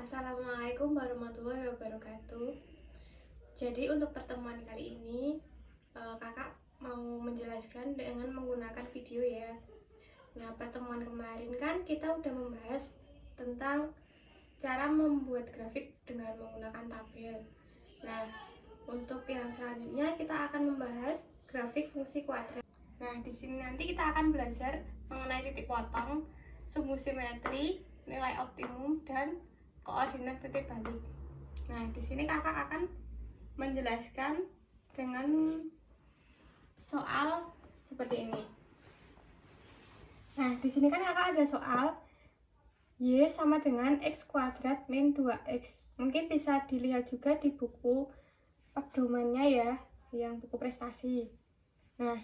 Assalamualaikum warahmatullahi wabarakatuh. Jadi untuk pertemuan kali ini kakak mau menjelaskan dengan menggunakan video ya. Nah, pertemuan kemarin kan kita udah membahas tentang cara membuat grafik dengan menggunakan tabel. Nah, untuk yang selanjutnya kita akan membahas grafik fungsi kuadrat. Nah, di sini nanti kita akan belajar mengenai titik potong, sumbu simetri, nilai optimum, dan koordinat titik balik. Nah, di sini kakak akan menjelaskan dengan soal seperti ini. Nah, di sini kan kakak ada soal Y sama dengan X kuadrat min 2X. Mungkin bisa dilihat juga di buku pedomannya ya, yang buku prestasi. Nah,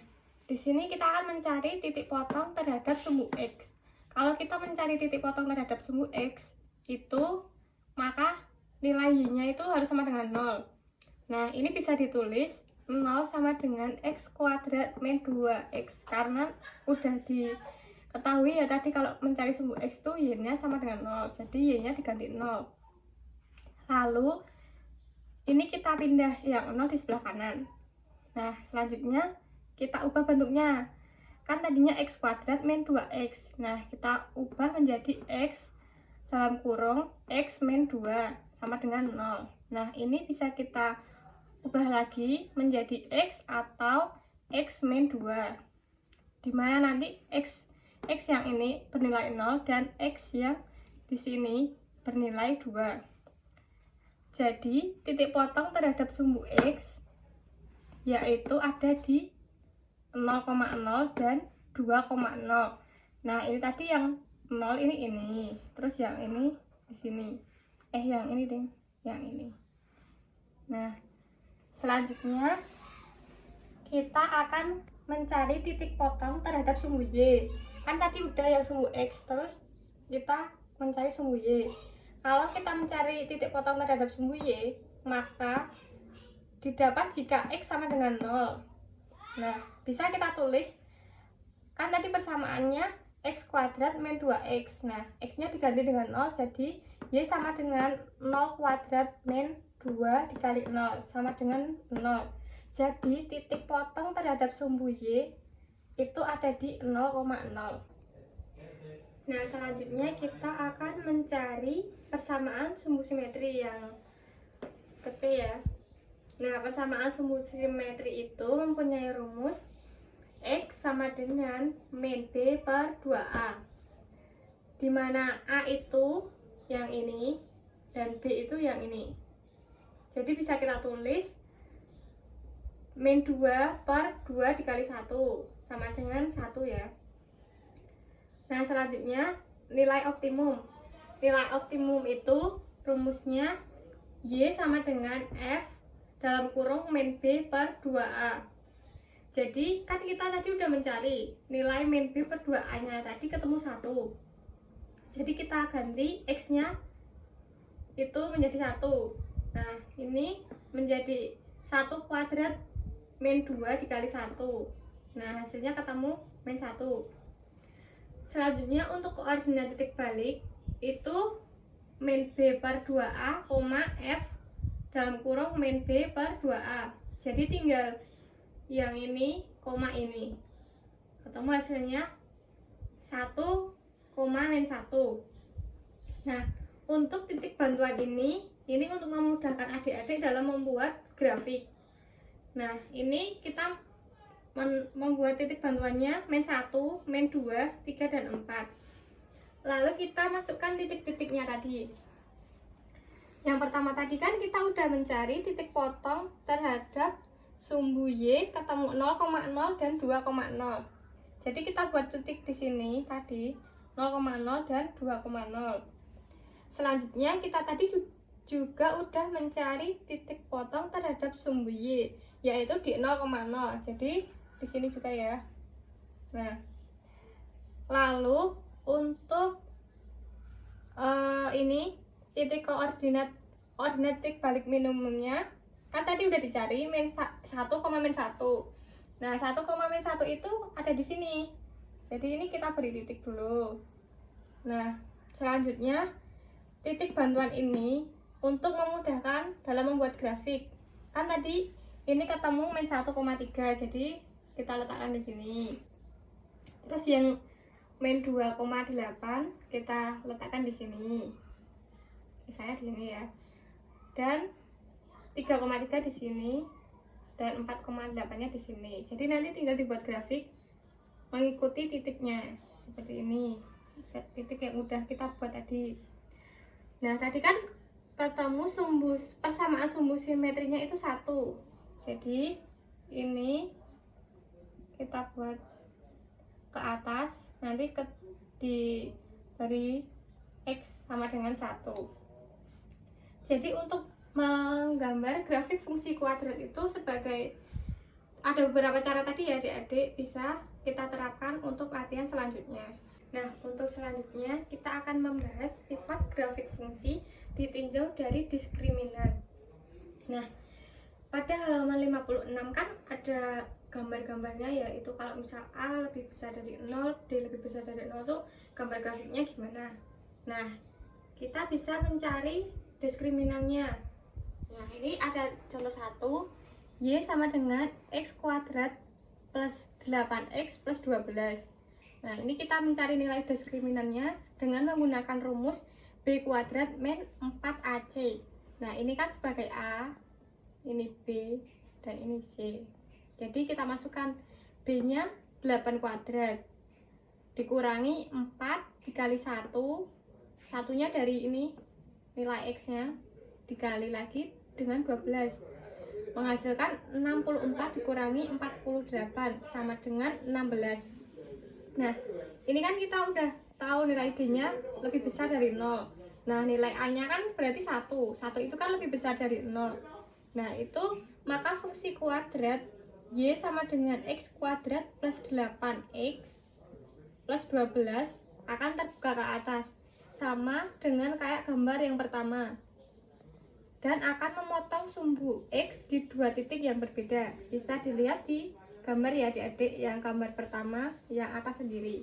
di sini kita akan mencari titik potong terhadap sumbu X. Kalau kita mencari titik potong terhadap sumbu X, itu maka nilai Y-nya itu harus sama dengan 0. Nah, ini bisa ditulis 0 sama dengan X kuadrat min 2X, karena udah diketahui ya tadi kalau mencari sumbu X itu Y-nya sama dengan 0, jadi Y-nya diganti 0. Lalu ini kita pindah yang 0 di sebelah kanan. Nah, selanjutnya kita ubah bentuknya. Kan tadinya X kuadrat min 2X. Nah, kita ubah menjadi X dalam kurung X min 2 sama dengan 0. Nah, ini bisa kita ubah lagi menjadi X atau X min 2, dimana nanti X yang ini bernilai 0 dan X yang di sini bernilai 2. Jadi titik potong terhadap sumbu X yaitu ada di 0,0 dan 2,0. Nah, ini tadi yang 0 ini. Terus yang ini di sini. Yang ini ding, yang ini. Nah, selanjutnya kita akan mencari titik potong terhadap sumbu Y. Kan tadi udah ya sumbu X, terus kita mencari sumbu Y. Kalau kita mencari titik potong terhadap sumbu Y, maka didapat jika X sama dengan 0. Nah, bisa kita tulis, kan tadi persamaannya X kuadrat min 2X. Nah, X-nya diganti dengan 0, jadi Y sama dengan 0 kuadrat min 2 dikali 0, sama dengan 0. Jadi, titik potong terhadap sumbu Y itu ada di 0,0. Nah, selanjutnya kita akan mencari persamaan sumbu simetri yang kecil ya. Nah, persamaan sumbu simetri itu mempunyai rumus X sama dengan min B per 2A, dimana A itu yang ini dan B itu yang ini. Jadi bisa kita tulis min 2 per 2 dikali 1 sama dengan 1 ya. Nah, selanjutnya nilai optimum. Nilai optimum itu rumusnya Y sama dengan F dalam kurung min B per 2A. Jadi kan kita tadi udah mencari nilai min B per 2A nya tadi ketemu 1. Jadi kita ganti X nya itu menjadi 1. Nah, ini menjadi 1 kuadrat min 2 dikali 1. Nah, hasilnya ketemu min 1. Selanjutnya untuk koordinat titik balik itu min B per 2A, F dalam kurung min B per 2A. Jadi tinggal yang ini, koma ini. Ketemu hasilnya 1, min 1. Nah, untuk titik bantuan ini untuk memudahkan adik-adik dalam membuat grafik. Nah, ini kita membuat titik bantuannya min 1, min 2, 3, dan 4. Lalu kita masukkan titik-titiknya tadi. Yang pertama tadi kan kita udah mencari titik potong terhadap sumbu Y ketemu 0,0 dan 2,0. Jadi kita buat titik di sini tadi 0,0 dan 2,0. Selanjutnya kita tadi juga udah mencari titik potong terhadap sumbu Y yaitu di 0,0. Jadi di sini juga ya. Nah, lalu untuk ini titik koordinat titik balik minimumnya kan tadi udah dicari min 1, min 1. Nah, 1, min 1 itu ada di sini. Jadi ini kita beri titik dulu. Nah, selanjutnya titik bantuan ini untuk memudahkan dalam membuat grafik. Kan tadi ini ketemu min 1,3, jadi kita letakkan di sini. Terus yang min 2,8 kita letakkan di sini. Misalnya di sini ya. Dan 3,3 di sini dan 4,8-nya di sini. Jadi nanti tinggal dibuat grafik mengikuti titiknya seperti ini. Titik yang udah kita buat tadi. Nah, tadi kan ketemu persamaan sumbu simetrinya itu 1. Jadi ini kita buat ke atas, nanti diberi X sama dengan 1. Jadi untuk menggambar grafik fungsi kuadrat itu ada beberapa cara tadi ya adik-adik, bisa kita terapkan untuk latihan selanjutnya. Nah, untuk selanjutnya kita akan membahas sifat grafik fungsi ditinjau dari diskriminan. Nah, pada halaman 56 kan ada gambar-gambarnya, yaitu kalau misal A lebih besar dari 0, D lebih besar dari 0 tuh gambar grafiknya gimana. Nah, kita bisa mencari diskriminannya. Nah, ini ada contoh 1, Y sama dengan X kuadrat plus 8X plus 12. Nah, ini kita mencari nilai diskriminannya dengan menggunakan rumus B kuadrat min 4AC. Nah, ini kan sebagai A, ini B, dan ini C. Jadi kita masukkan B-nya 8 kuadrat dikurangi 4 dikali 1, satunya dari ini nilai X-nya, dikali lagi dengan 12, menghasilkan 64 dikurangi 48 sama dengan 16. Nah, ini kan kita udah tahu nilai D-nya lebih besar dari 0. Nah, nilai A-nya kan berarti 1. 1 itu kan lebih besar dari 0. Nah, itu maka fungsi kuadrat Y sama dengan X kuadrat plus 8X plus 12 akan terbuka ke atas. Sama dengan kayak gambar yang pertama. Dan akan memotong sumbu X di 2 titik yang berbeda. Bisa dilihat di gambar ya adik-adik, yang gambar pertama yang atas sendiri.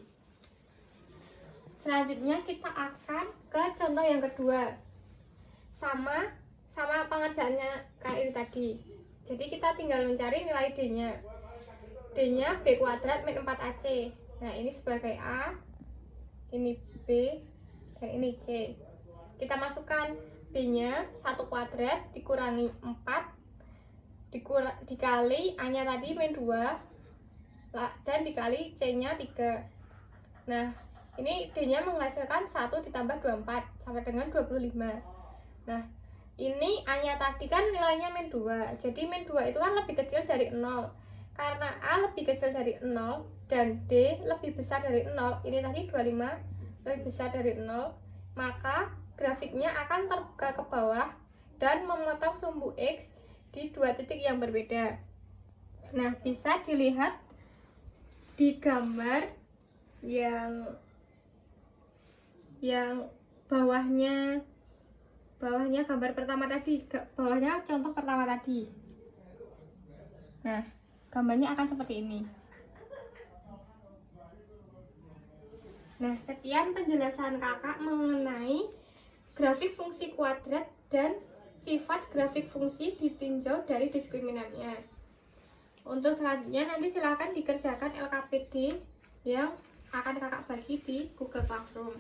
Selanjutnya kita akan ke contoh yang kedua. Sama pengerjaannya kayak ini tadi. Jadi kita tinggal mencari nilai D-nya. D-nya B kuadrat min 4AC. Nah, ini sebagai A, ini B, dan ini C. Kita masukkan B-nya 1 kuadrat dikurangi 4 dikali A-nya tadi min 2 dan dikali C-nya 3. Nah, ini D-nya menghasilkan 1 ditambah 24 sama dengan 25. Nah, ini A-nya tadi kan nilainya min 2. Jadi min 2 itu kan lebih kecil dari 0. Karena A lebih kecil dari 0 dan D lebih besar dari 0, ini tadi 25 lebih besar dari 0, maka grafiknya akan terbuka ke bawah dan memotong sumbu X di 2 titik yang berbeda. Nah, bisa dilihat di gambar yang bawahnya gambar pertama tadi, bawahnya contoh pertama tadi. Nah, gambarnya akan seperti ini. Nah, sekian penjelasan kakak mengenai grafik fungsi kuadrat dan sifat grafik fungsi ditinjau dari diskriminannya. Untuk selanjutnya nanti silahkan dikerjakan LKPD yang akan kakak bagi di Google Classroom.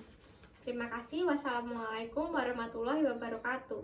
Terima kasih. Wassalamualaikum warahmatullahi wabarakatuh.